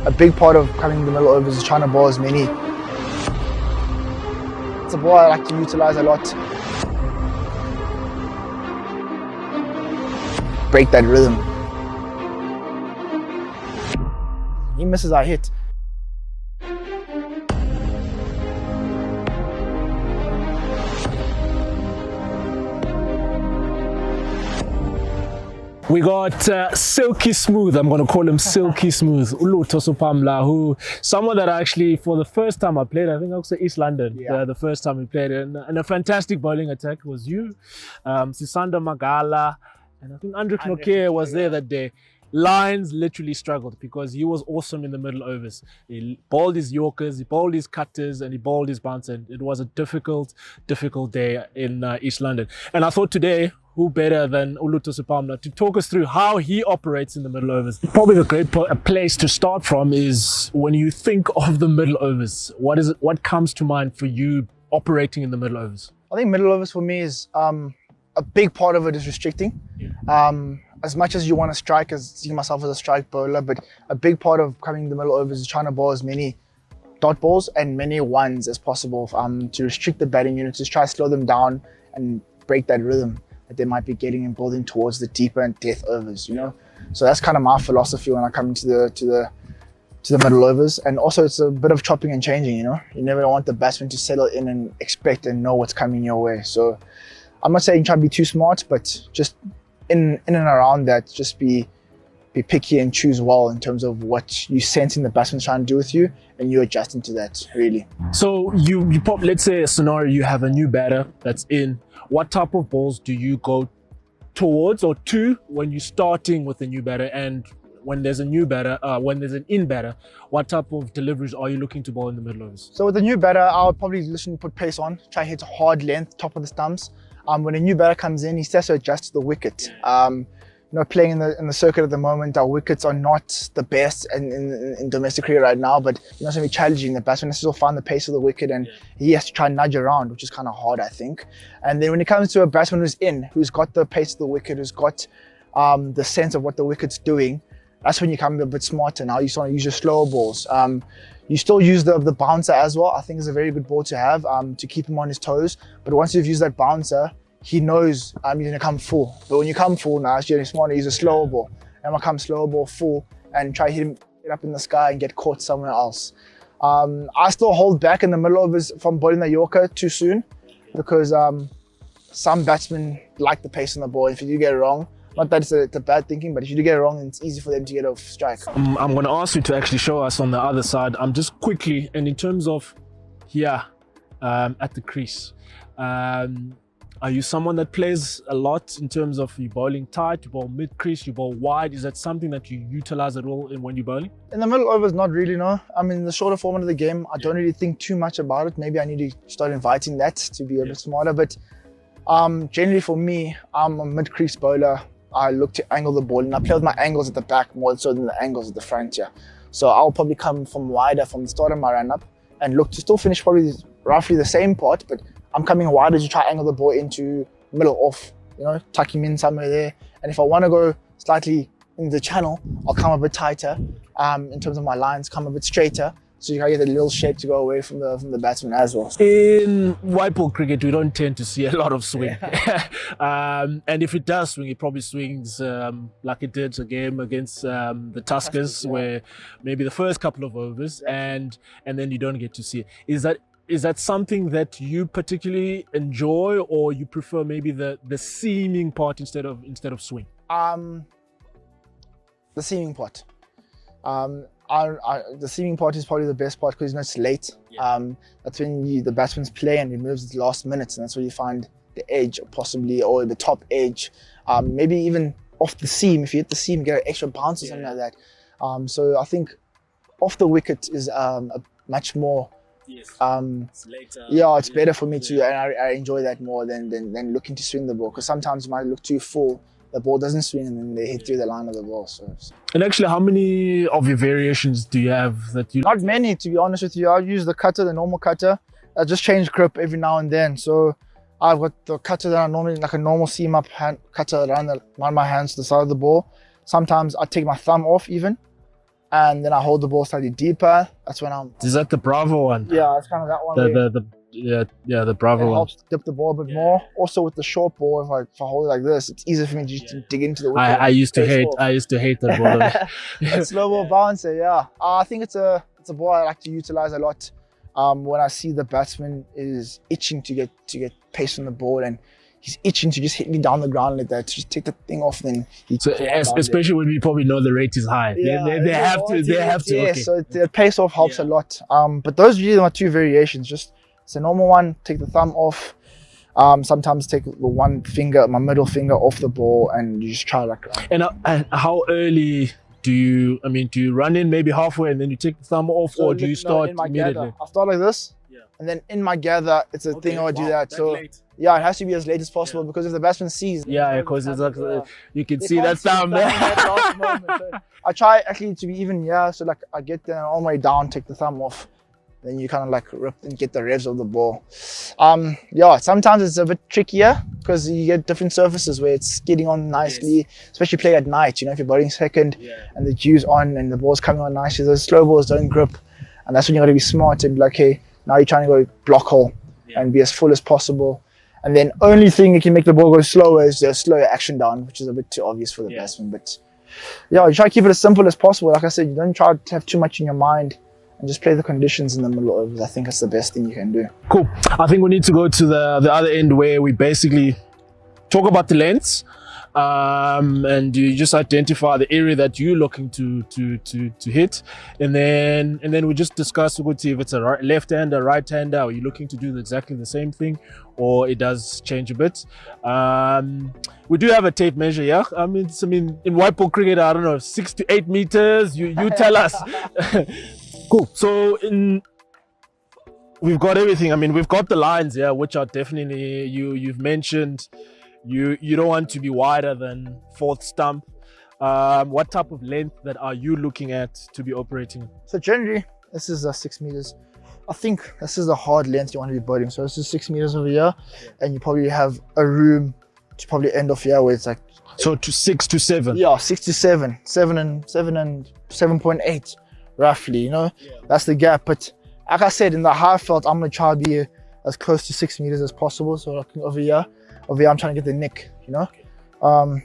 A big part of coming the middle overs is trying to bowl as many. It's a ball I like to utilize a lot. Break that rhythm. He misses our hit. We got Silky Smooth. I'm going to call him Silky Smooth. Lutho Sipamla, who someone that actually, for the first time I played, I think also East London, the first time we played, and a fantastic bowling attack was you, Sisanda Magala, and I think Andrik Nokia was there that day. Lines literally struggled because he was awesome in the middle overs. He bowled his Yorkers, he bowled his cutters, and he bowled his bouncer. It was a difficult day in East London. And I thought today, who better than Lutho Sipamla to talk us through how he operates in the middle overs. Probably the great place to start from is when you think of the middle overs. What comes to mind for you operating in the middle overs? I think middle overs for me is a big part of it is restricting. As much as you want to strike, as see myself as a strike bowler, but a big part of coming the middle overs is trying to bowl as many dot balls and many ones as possible to restrict the batting units, just try to slow them down and break that rhythm that they might be getting and building towards the deeper and death overs, you know. So that's kind of my philosophy when I come into the middle overs. And also it's a bit of chopping and changing, you know. You never want the batsman to settle in and expect and know what's coming your way. So I'm not saying try to be too smart, but just in and around that, just be picky and choose well in terms of what you sensing the batsman's trying to do with you, and you adjusting to that, really. So you pop, let's say a scenario, you have a new batter that's in. What type of balls do you go towards or to when you're starting with a new batter, and when there's a new batter, when there's an in batter, what type of deliveries are you looking to bowl in the middle overs? So with a new batter, I'll probably put pace on, try hit a hard length, top of the stumps. When a new batter comes in, he has to adjust to the wicket. You know, playing in the circuit at the moment, our wickets are not the best in domestic cricket right now, but you know, it's going to be challenging. The batsman has to still find the pace of the wicket, and he has to try and nudge around, which is kind of hard, I think. And then when it comes to a batsman who's in, who's got the pace of the wicket, who's got the sense of what the wicket's doing, that's when you come a bit smarter. Now you start to use your slower balls. You still use the bouncer as well. I think it's a very good ball to have to keep him on his toes. But once you've used that bouncer, he knows you're going to come full. But when you come full now, it's getting smarter. Use a slower ball. And I come slower ball full and try to hit him up in the sky and get caught somewhere else. I still hold back in the middle overs from bowling the Yorker too soon, because some batsmen like the pace on the ball. If you do get it wrong, not that it's a bad thinking, but if you do get it wrong, it's easy for them to get off strike. I'm going to ask you to actually show us on the other side. Just quickly, and in terms of here at the crease, are you someone that plays a lot in terms of you bowling tight, you bowl mid-crease, you bowl wide? Is that something that you utilize at all when you're bowling? In the middle overs, not really, no. I mean, the shorter format of the game, I don't really think too much about it. Maybe I need to start inviting that to be a bit smarter. But generally for me, I'm a mid-crease bowler. I look to angle the ball, and I play with my angles at the back more so than the angles at the front here. So I'll probably come from wider from the start of my run-up and look to still finish probably roughly the same part, but I'm coming wider to try angle the ball into middle off, you know, tuck him in somewhere there. And if I want to go slightly in the channel, I'll come a bit tighter in terms of my lines, come a bit straighter, so you can get a little shape to go away from the batsman as well. In white ball cricket, we don't tend to see a lot of swing. And if it does swing, it probably swings like it did a game against the Tuskers, where maybe the first couple of overs and then you don't get to see it. Is that something that you particularly enjoy, or you prefer maybe the seaming part instead of swing? The seaming part. The seaming part is probably the best part because you know it's late. That's when the batsman's play and he moves at the last minutes, and that's where you find the edge, possibly, or the top edge. Maybe even off the seam. If you hit the seam, get an extra bounce or something like that. So I think off the wicket is a much more. It's later. Yeah, it's better for me too, and I enjoy that more than looking to swing the ball, because sometimes you might look too full, the ball doesn't swing, and then they hit through the line of the ball. So. And actually, how many of your variations do you have that you? Not many, to be honest with you. I use the cutter, the normal cutter. I just change grip every now and then. So I've got the cutter that I normally, like a normal seam up cutter around my hands to the side of the ball. Sometimes I take my thumb off even. and then I hold the ball slightly deeper. That's when I'm. Is that the Bravo one? Yeah, it's kind of that one. The Bravo one. Helps dip the ball a bit more. Also with the short ball, if I hold it like this, it's easier for me to just dig into the wicket. I used to hate that ball. A slow ball bouncer, yeah. I think it's a ball I like to utilize a lot. When I see the batsman is itching to get pace on the ball, and he's itching to just hit me down the ground like that, to just take the thing off, then especially when we probably know the rate is high. Yeah, they have to. Yeah, okay. So the pace off helps a lot. But those are really my two variations. Just it's a normal one, take the thumb off. Sometimes take the one finger, my middle finger off the ball, and you just try like. And how early do you run in maybe halfway and then you take the thumb off, or do you start immediately? I start like this, and then in my gather, it's a thing I would do that. So yeah, it has to be as late as possible, because if the batsman sees, because it's like you can see that thumb there. So I try actually to be even, so like I get there all the way down, take the thumb off. Then you kind of like rip and get the revs of the ball. Sometimes it's a bit trickier because you get different surfaces where it's getting on nicely, especially playing at night. If you're bowling second and the dew's on and the ball's coming on nicely, those slow balls don't grip. And that's when you got to be smart and be like, hey, now you're trying to go block hole and be as full as possible. And then only thing that can make the ball go slower is the slower action down, which is a bit too obvious for the batsman. But you try to keep it as simple as possible. Like I said, you don't try to have too much in your mind. And just play the conditions in the middle overs. I think that's the best thing you can do. Cool. I think we need to go to the other end where we basically talk about the lengths, and you just identify the area that you're looking to hit, and then we just discuss if it's a left-hander, right-hander. Are you looking to do exactly the same thing, or it does change a bit? We do have a tape measure, yeah. In white ball cricket, I don't know, 6 to 8 meters. You tell us. Cool. So we've got everything. We've got the lines, which are definitely you've mentioned. You don't want to be wider than fourth stump. What type of length that are you looking at to be operating? So generally, this is 6 meters. I think this is the hard length you want to be bowling. So this is 6 meters over here, and you probably have a room to probably end off here where it's like. So to 6 to 7. Yeah, 6 to 7, 7 and 7.8. Roughly, that's the gap. But like I said, in the high felt, I'm gonna try to be as close to 6 meters as possible. So like over here, I'm trying to get the nick, and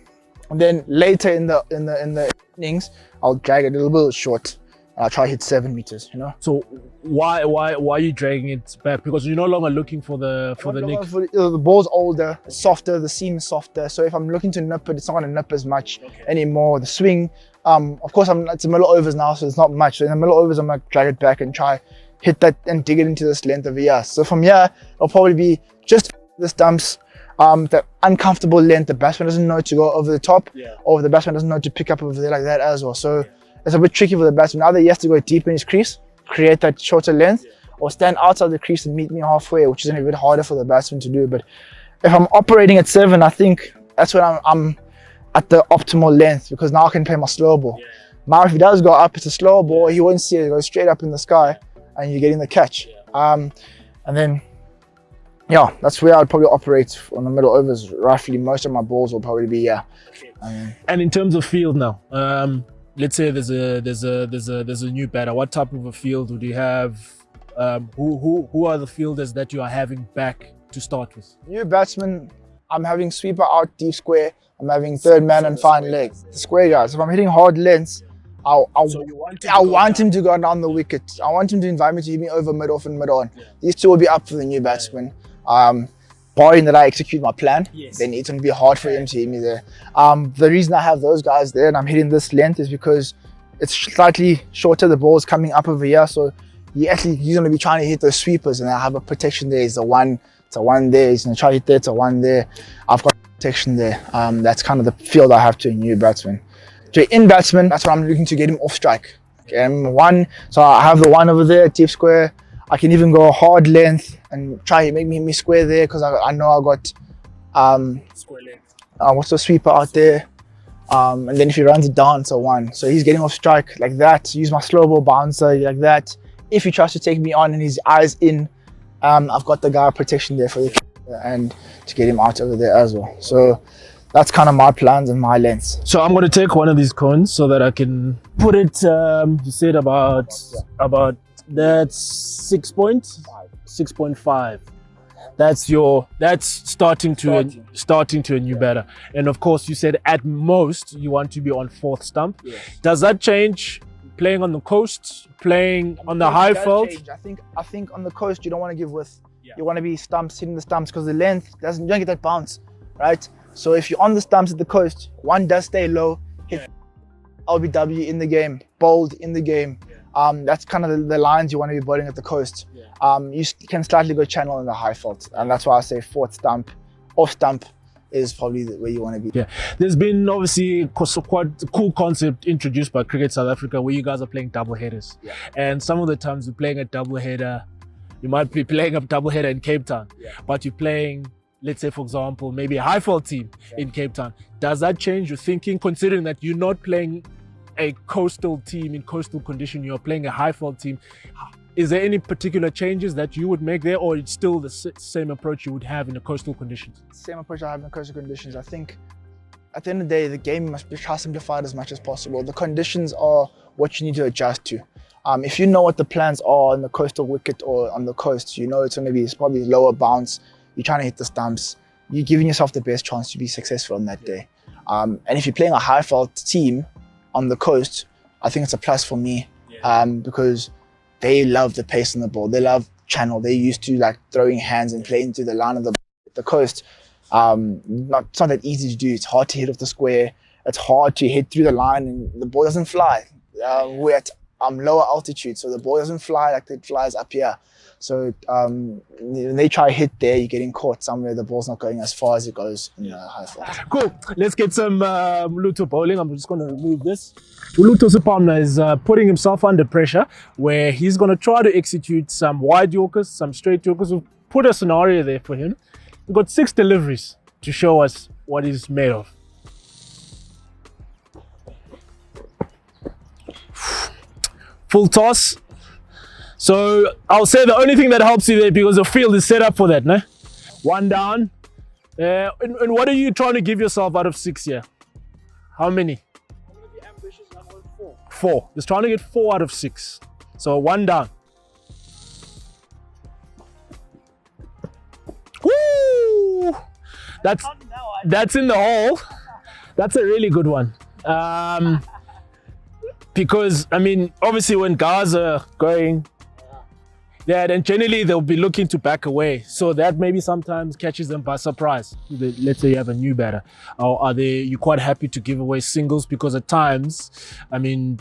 then later in the innings, I'll drag it a little bit short. And I'll try to hit 7 meters, So why are you dragging it back? Because you're no longer looking for the nick. The ball's older, softer, the seam is softer. So if I'm looking to nip it, it's not gonna nip as much anymore. The swing. Of course, it's the middle overs now, so it's not much. So in the middle overs, I'm gonna drag it back and try hit that and dig it into this length over here. So from here, it'll probably be just the stumps, the uncomfortable length. The batsman doesn't know to go over the top, or the batsman doesn't know to pick up over there like that as well. So it's a bit tricky for the batsman. Either he has to go deep in his crease, create that shorter length, or stand outside the crease and meet me halfway, which is a bit harder for the batsman to do. But if I'm operating at 7, I think that's when I'm at the optimal length, because now I can play my slow ball. Now if he does go up, it's a slow ball, he won't see it, it goes straight up in the sky and you're getting the catch. And then that's where I'd probably operate on the middle overs. Roughly most of my balls will probably be and in terms of field now, let's say there's a new batter. What type of a field would you have? Who are the fielders that you are having back to start with? New batsman, I'm having sweeper out deep square. I'm having third man and fine leg. The square guys. If I'm hitting hard lengths, I want him to go down the wicket. I want him to invite me to hit me over mid off and mid on. These two will be up for the new batsman. Barring that I execute my plan, then it's going to be hard for him to hit me there. The reason I have those guys there and I'm hitting this length is because it's slightly shorter. The ball's coming up over here, so he's going to be trying to hit those sweepers, and I have a protection there. It's a one there. He's going to try to hit there. It's a one there. I've got protection there. That's kind of the field I have to a new batsman. To in batsman, that's what I'm looking to get him off strike. Okay, one. So I have the one over there, deep square. I can even go hard length and try to make me square there, because I know I got square length. What's the sweeper out there? And then if he runs it down, it's a one. So he's getting off strike like that. Use my slow ball bouncer like that. If he tries to take me on and his eyes in, I've got the guy protection there for the and to get him out over there as well. So that's kind of my plans and my lengths. So I'm going to take one of these cones so that I can put it, you said about that's 6.5. That's starting to a new batter. And of course you said at most you want to be on 4th stump. Yes. Does that change playing on the coast, playing on the high veld? I think on the coast you don't want to give width. You want to be stumps, hitting the stumps, because the length you don't get that bounce, right? So if you're on the stumps at the coast, one does stay low, hit LBW in the game, bold in the game. That's kind of the lines you want to be bowling at the coast. You can slightly go channel in the high veld, and that's why I say 4th stump, off stump is probably where you want to be. Yeah, there's been obviously quite a cool concept introduced by Cricket South Africa where you guys are playing double headers. And some of the times you're playing a double header, you might be playing a double header in Cape Town, but you're playing, let's say for example, maybe a high veld team in Cape Town. Does that change your thinking, considering that you're not playing a coastal team in coastal condition, you're playing a high veld team? Is there any particular changes that you would make there, or it's still the same approach you would have in the coastal conditions? Same approach I have in the coastal conditions. I think at the end of the day, the game must be simplified as much as possible. The conditions are what you need to adjust to. If you know what the plans are on the coastal wicket or on the coast, you know it's going to be probably lower bounce. You're trying to hit the stumps. You're giving yourself the best chance to be successful on that day. And if you're playing a high veld team on the coast, I think it's a plus for me, because they love the pace on the ball. They love channel. They're used to like throwing hands and playing through the line of the coast. It's not that easy to do. It's hard to hit off the square. It's hard to hit through the line, and the ball doesn't fly. We're at lower altitude, so the ball doesn't fly like it flies up here. So when they try to hit there, you're getting caught somewhere. The ball's not going as far as it goes in the high veld. Cool. Let's get some Lutho bowling. I'm just going to remove this. Lutho Sipamla is putting himself under pressure, where he's going to try to execute some wide yorkers, some straight yorkers. We've put a scenario there for him. We've got 6 deliveries to show us what he's made of. Full toss. So I'll say the only thing that helps you there, because the field is set up for that, no? 1 down. And what are you trying to give yourself out of 6 here? How many? I'm going to be ambitious. I'm on 4. 4. Just trying to get 4 out of 6. So 1 down. Woo! That's in the hole. That's a really good one. Because I mean, obviously when guys are going, then generally they'll be looking to back away. So that maybe sometimes catches them by surprise. Let's say you have a new batter. Or you quite happy to give away singles? Because at times, I mean,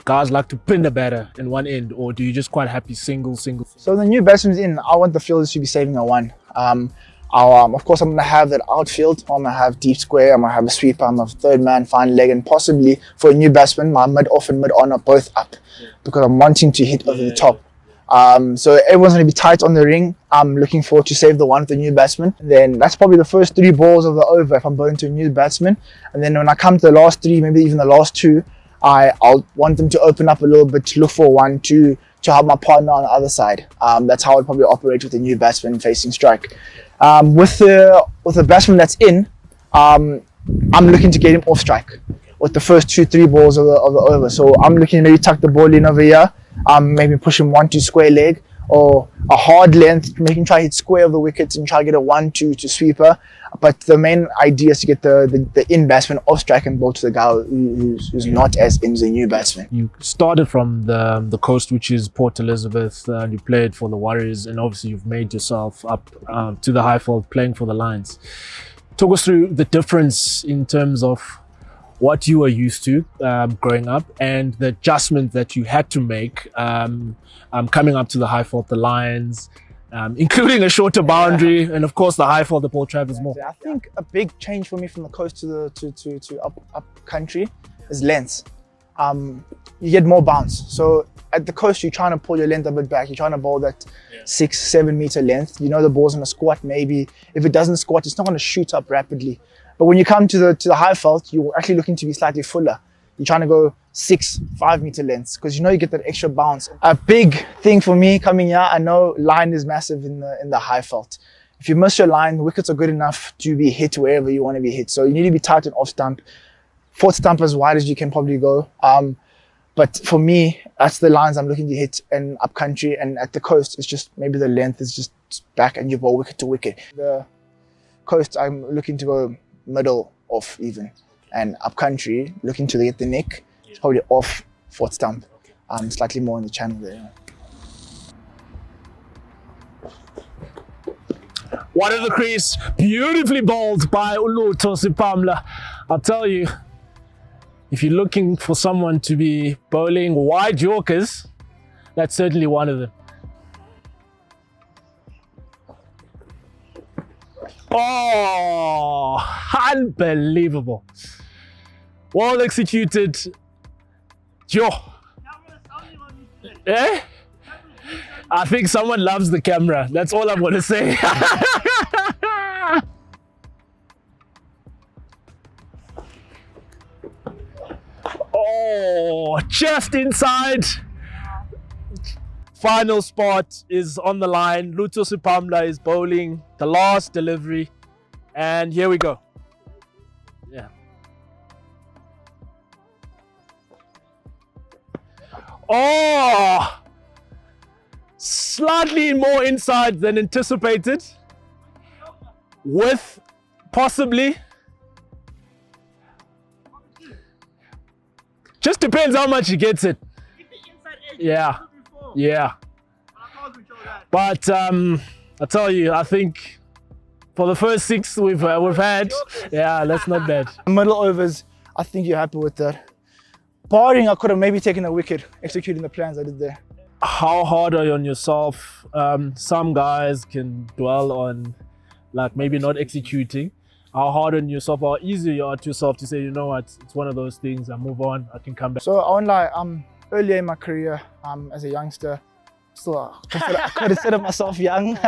guys like to pin the batter in one end, or do you just quite happy single? So the new batsman's in, I want the fielders to be saving a 1. Of course, I'm going to have that outfield. I'm going to have deep square. I'm going to have a sweeper. I'm a 3rd man, fine leg, and possibly for a new batsman, my mid-off and mid-on are both up, because I'm wanting to hit over the top. So everyone's going to be tight on the ring. I'm looking forward to save the 1 with the new batsman. Then that's probably the first 3 balls of the over if I'm bowling to a new batsman. And then when I come to the last 3, maybe even the last 2, I'll want them to open up a little bit, to look for 1, 2, to have my partner on the other side. That's how I'd probably operate with the new batsman facing strike. With the batsman that's in, I'm looking to get him off strike with the first 2, 3 balls of the over. So I'm looking to maybe tuck the ball in over here, maybe push him 1, 2 square leg, or a hard length, make him try to hit square of the wickets and try to get a 1, 2 to sweeper. But the main idea is to get the in batsman off strike and bowl to the guy who's not as in as a new batsman. You started from the coast, which is Port Elizabeth, and you played for the Warriors, and obviously you've made yourself up to the high veld playing for the Lions. Talk us through the difference in terms of what you were used to growing up and the adjustment that you had to make coming up to the high veld, the Lions, including a shorter boundary, and of course the high veld, the ball travels more. I think a big change for me from the coast to up country is length. You get more bounce. So at the coast, you're trying to pull your length a bit back. You're trying to bowl that 6-7 meter length. You know the ball's gonna squat. Maybe if it doesn't squat, it's not gonna shoot up rapidly. But when you come to the high veld, you're actually looking to be slightly fuller. You're trying to go 6-5 meter lengths, because you know you get that extra bounce. A big thing for me coming here, I know line is massive in the high veld. If you miss your line, the wickets are good enough to be hit wherever you want to be hit. So you need to be tight and off stump. Fourth stump as wide as you can probably go. But for me, that's the lines I'm looking to hit in up country, and at the coast, it's just maybe the length is just back and you bowl wicket to wicket. The coast, I'm looking to go middle off even, and up country, looking to get the neck. It's probably off fourth stump, slightly more in the channel there. One of the crease, beautifully bowled by Lutho Sipamla. I'll tell you, if you're looking for someone to be bowling wide Yorkers, that's certainly one of them. Oh, unbelievable. Well executed. Yo. Eh? I think someone loves the camera. That's all I'm going to say. Oh, just inside. Final spot is on the line. Lutho Sipamla is bowling the last delivery. And here we go. Yeah. Oh! Slightly more inside than anticipated. With possibly... Just depends how much he gets it. Yeah. Yeah. But I tell you, I think for the first 6 we've had, yeah, that's not bad. Middle overs, I think you're happy with that. Barring, I could have maybe taken a wicket, executing the plans I did there. How hard are you on yourself? Some guys can dwell on like maybe not executing. How hard on yourself, how easy you are to yourself to say, you know what, it's one of those things, I move on, I can come back. So I won't lie, earlier in my career, as a youngster, still I consider myself young.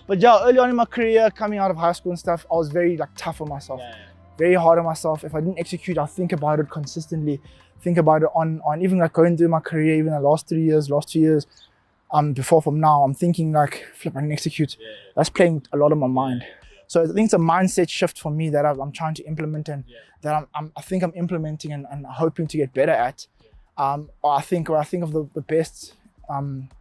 But yeah, early on in my career, coming out of high school and stuff, I was very tough on myself. Yeah. Very hard on myself. If I didn't execute, I'll think about it consistently. Think about it on even going through my career, even the last 3 years, last 2 years, before from now, I'm thinking flip, I didn't execute. Yeah. That's playing a lot on my mind. So I think it's a mindset shift for me that I'm trying to implement, and that I think I'm implementing and hoping to get better at. I think of the best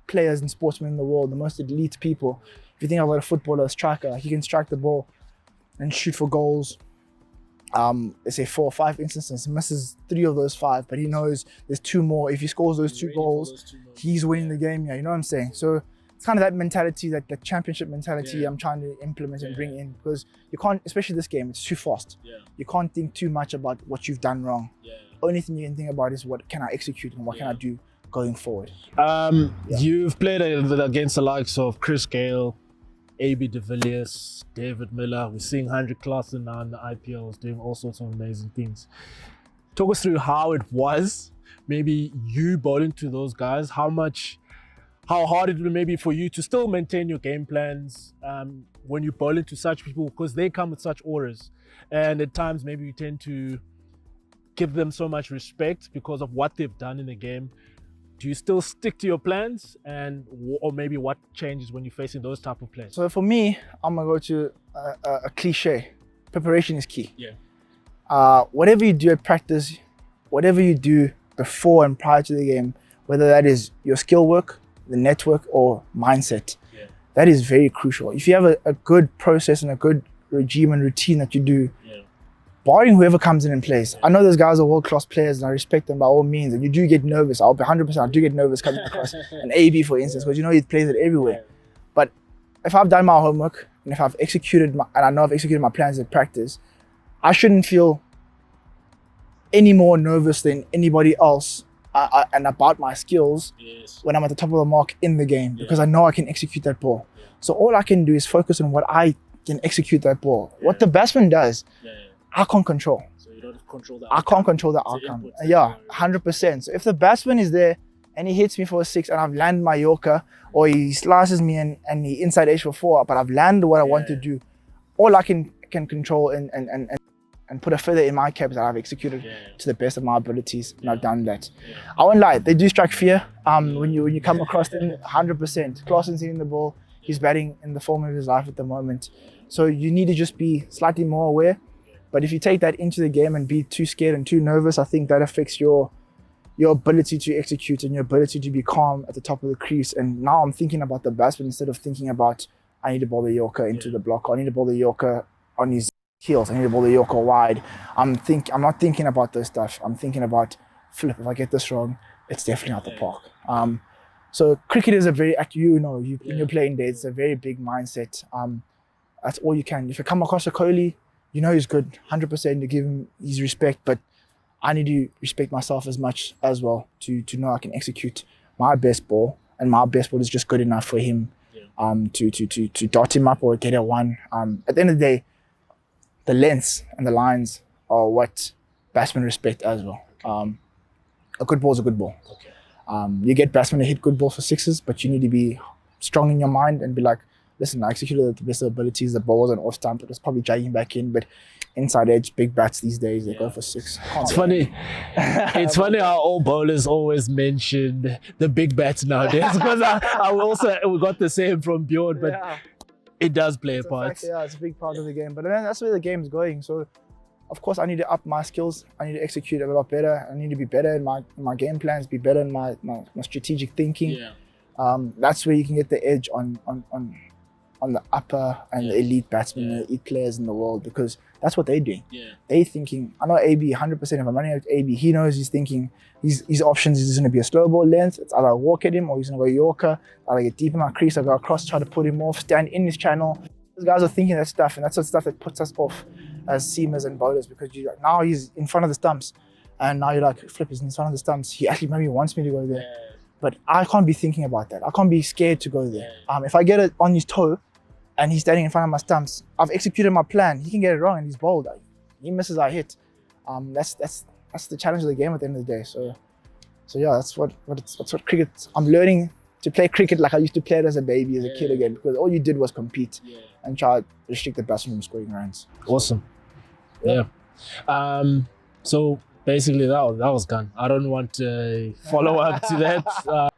players and sportsmen in the world, the most elite people. If you think about a footballer, a striker, he can strike the ball and shoot for goals. Let's say 4 or 5 instances, he misses 3 of those 5, but he knows there's 2 more. If he scores those 2 goals, he's winning the game. Yeah, you know what I'm saying? So it's kind of that mentality, that the championship mentality I'm trying to implement and bring in, because you can't, especially this game, it's too fast. You can't think too much about what you've done wrong. Only thing you can think about is what can I execute and what can I do going forward. You've played against the likes of Chris Gale, AB de Villiers, David Miller. We're seeing Hendrik Klaassen now in the IPLs doing all sorts of amazing things. Talk us through how it was, maybe you bowling to those guys, how hard it may be for you to still maintain your game plans when you bowl into such people, because they come with such auras, and at times maybe you tend to give them so much respect because of what they've done in the game. Do you still stick to your plans, or maybe what changes when you're facing those type of players? So for me, I'm gonna go to a cliche. Preparation is key. Whatever you do at practice, whatever you do before and prior to the game, whether that is your skill work, the network, or mindset, that is very crucial. If you have a good process and a good regime and routine that you do, barring whoever comes in and plays. I know those guys are world-class players and I respect them by all means, and you do get nervous. I'll be 100%, I do get nervous coming across an AB, for instance, because you know he plays it everywhere. But if I've done my homework, and if I've executed and I know I've executed my plans in practice, I shouldn't feel any more nervous than anybody else and about my skills when I'm at the top of the mark in the game, because I know I can execute that ball. So all I can do is focus on what I can execute that ball. What the batsman does, I can't control. So you don't control the outcome. I can't control the outcome. Yeah, 100%. So if the batsman is there and he hits me for a 6 and I've landed my Yorker, or he slices me and he inside edge for 4, but I've landed what I want to do, all I can control and put a feather in my cap that I've executed to the best of my abilities, and I've done that. I won't lie, they do strike fear when you come across them, 100%. Klaassen's hitting the ball, He's batting in the form of his life at the moment. So you need to just be slightly more aware. But if you take that into the game and be too scared and too nervous, I think that affects your ability to execute and your ability to be calm at the top of the crease. And now I'm thinking about the batsman instead of thinking about, I need to bowl the Yorker into the block. I need to bowl the Yorker on his heels. I need to bowl the Yorker wide. I'm not thinking about those stuff. I'm thinking about, flip, if I get this wrong, it's definitely out the park. So cricket is a very, in your playing days, it's a very big mindset. That's all you can. If you come across a Kohli, you know he's good, 100%, to give him his respect, but I need to respect myself as much as well to know I can execute my best ball, and my best ball is just good enough for him to dot him up or get a one. At the end of the day, the lengths and the lines are what batsmen respect as well. A good ball is a good ball. You get batsmen to hit good balls for sixes, but you need to be strong in your mind and be like, listen, I executed at the best of abilities. The ball was an off stump. It was probably dragging back in, but inside edge, big bats these days, they go for six. It's funny. It's funny how all bowlers always mention the big bats nowadays, because we got the same from Bjorn, but it does play a part. It's a big part of the game. But then that's where the game's going. So, of course, I need to up my skills. I need to execute a lot better. I need to be better in my game plans, be better in my strategic thinking. That's where you can get the edge on the upper and the elite batsmen, the elite players in the world, because that's what they're doing. They're thinking, I know AB 100%, if I'm running out AB, he knows he's thinking, his options is going to be a slow ball length, it's either I walk at him or he's going to go Yorker, either get deep in my crease, I go across, try to put him off, stand in his channel. Those guys are thinking that stuff, and that's the stuff that puts us off as seamers and bowlers, because now he's in front of the stumps, and now you're like, flip, he's in front of the stumps, he actually maybe wants me to go there. But I can't be thinking about that. I can't be scared to go there. If I get it on his toe, and he's standing in front of my stumps, I've executed my plan. He can get it wrong and he's bowled. He misses, I hit. That's the challenge of the game at the end of the day. So yeah, that's what cricket. I'm learning to play cricket like I used to play it as a baby, as a kid again, because all you did was compete and try to restrict the batsman from scoring runs. Awesome. Yeah. So basically that was gone. I don't want to follow up to that.